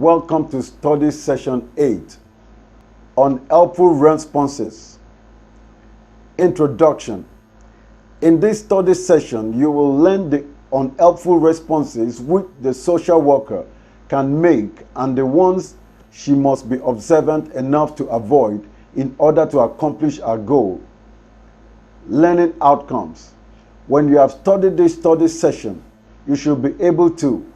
Welcome to Study Session 8 on Helpful Responses. Introduction. In this study session, you will learn the unhelpful responses which the social worker can make and the ones she must be observant enough to avoid in order to accomplish her goal. Learning outcomes. When you have studied this study session, you should be able to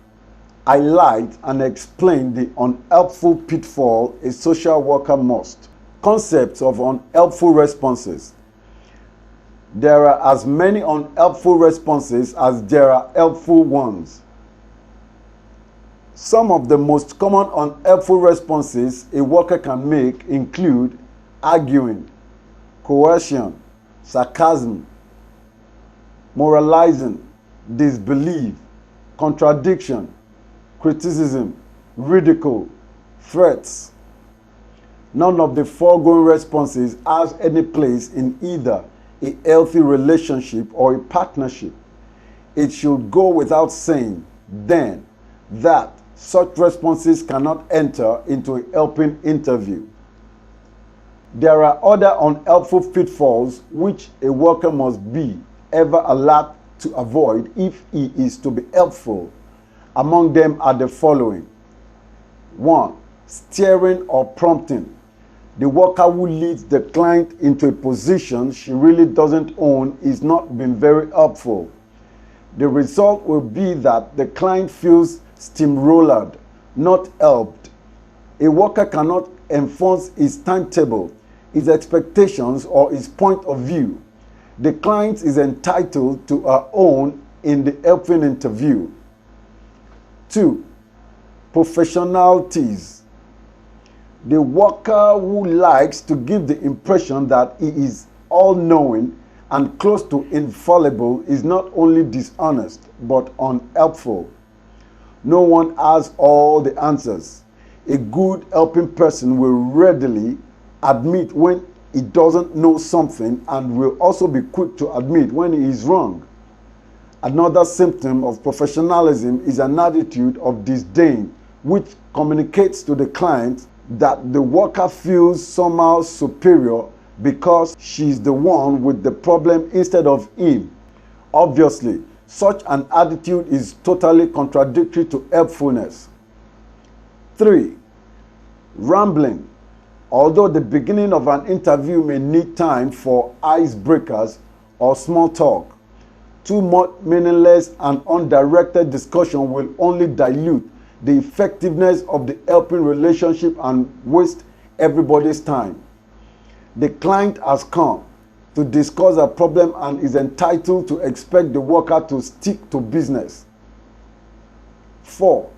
highlight and explain the unhelpful pitfall a social worker must. Concepts of unhelpful responses. There are as many unhelpful responses as there are helpful ones. Some of the most common unhelpful responses a worker can make include arguing, coercion, sarcasm, moralizing, disbelief, contradiction, criticism, ridicule, threats. None of the foregoing responses has any place in either a healthy relationship or a partnership. It should go without saying, then, that such responses cannot enter into a helping interview. There are other unhelpful pitfalls which a worker must be ever alert to avoid if he is to be helpful. Among them are the following. 1. Steering or prompting. The worker who leads the client into a position she really doesn't own is not being very helpful. The result will be that the client feels steamrollered, not helped. A worker cannot enforce his timetable, his expectations, or his point of view. The client is entitled to her own in the helping interview. 2. Professionalities. The worker who likes to give the impression that he is all-knowing and close to infallible is not only dishonest but unhelpful. No one has all the answers. A good helping person will readily admit when he doesn't know something and will also be quick to admit when he is wrong. Another symptom of professionalism is an attitude of disdain, which communicates to the client that the worker feels somehow superior because she's the one with the problem instead of him. Obviously, such an attitude is totally contradictory to helpfulness. 3. Rambling. Although the beginning of an interview may need time for icebreakers or small talk, too much meaningless and undirected discussion will only dilute the effectiveness of the helping relationship and waste everybody's time. The client has come to discuss a problem and is entitled to expect the worker to stick to business. 4.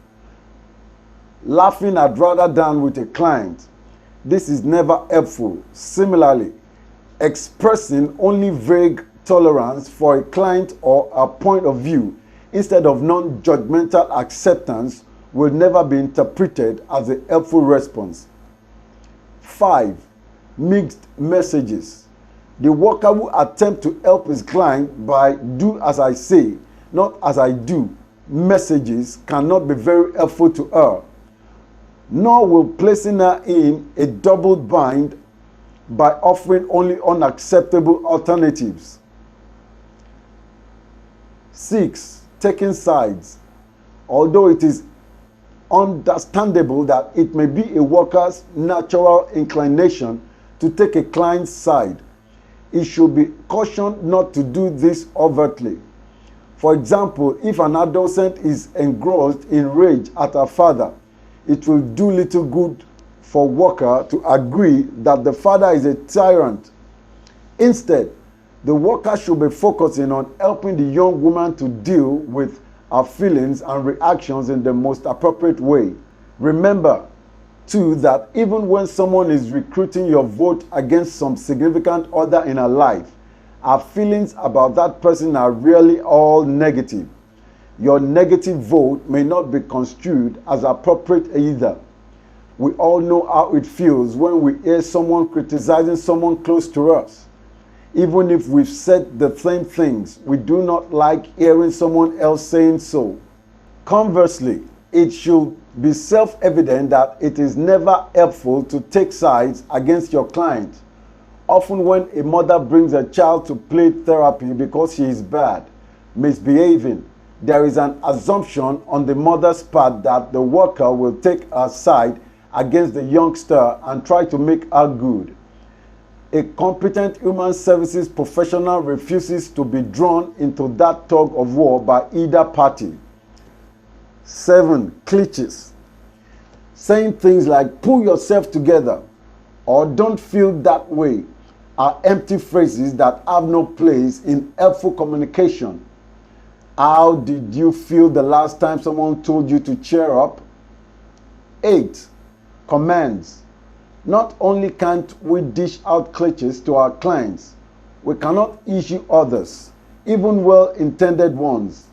Laughing at rather than with a client. This is never helpful. Similarly, expressing only vague tolerance for a client or a point of view instead of non-judgmental acceptance will never be interpreted as a helpful response. 5. Mixed messages. The worker who attempts to help his client by do as I say, not as I do, messages cannot be very helpful to her, nor will placing her in a double bind by offering only unacceptable alternatives. 6. Taking sides. Although it is understandable that it may be a worker's natural inclination to take a client's side, it should be cautioned not to do this overtly. For example, if an adolescent is engrossed in rage at her father, it will do little good for worker to agree that the father is a tyrant. Instead, the worker should be focusing on helping the young woman to deal with her feelings and reactions in the most appropriate way. Remember, too, that even when someone is recruiting your vote against some significant other in her life, her feelings about that person are really all negative. Your negative vote may not be construed as appropriate either. We all know how it feels when we hear someone criticizing someone close to us. Even if we've said the same things, we do not like hearing someone else saying so. Conversely, It should be self-evident that it is never helpful to take sides against your client. Often when a mother brings a child to play therapy because she is bad, misbehaving, there is an assumption on the mother's part that the worker will take her side against the youngster and try to make her good. A competent human services professional refuses to be drawn into that tug of war by either party. 7. Cliches. Saying things like "pull yourself together" or "don't feel that way" are empty phrases that have no place in helpful communication. How did you feel the last time someone told you to cheer up? 8. Commands. Not only can't we dish out cliches to our clients, we cannot issue others, even well-intended ones.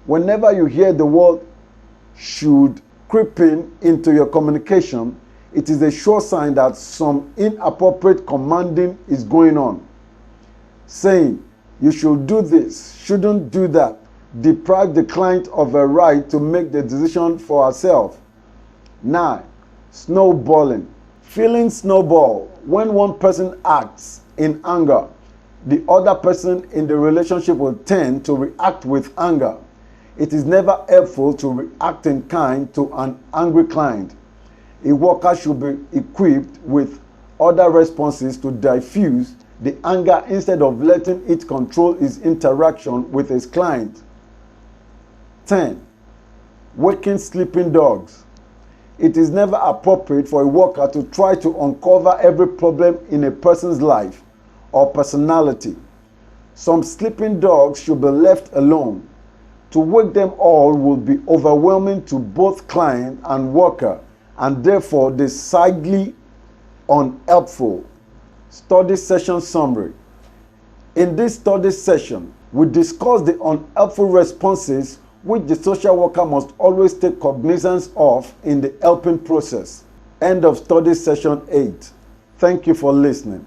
Whenever you hear the word "should" creeping into your communication, it is a sure sign that some inappropriate commanding is going on. Saying "you should do this, shouldn't do that" deprive the client of a right to make the decision for herself. 9. Snowballing. Feelings snowball when one person acts in anger. The other person in the relationship will tend to react with anger. It is never helpful to react in kind to an angry client. A worker should be equipped with other responses to diffuse the anger instead of letting it control his interaction with his client. 10. Waking sleeping dogs. It is never appropriate for a worker to try to uncover every problem in a person's life or personality. Some sleeping dogs should be left alone. To wake them all would be overwhelming to both client and worker, and therefore decidedly unhelpful. Study session summary. In this study session, we discuss the unhelpful responses which the social worker must always take cognizance of in the helping process. End of study session 8. Thank you for listening.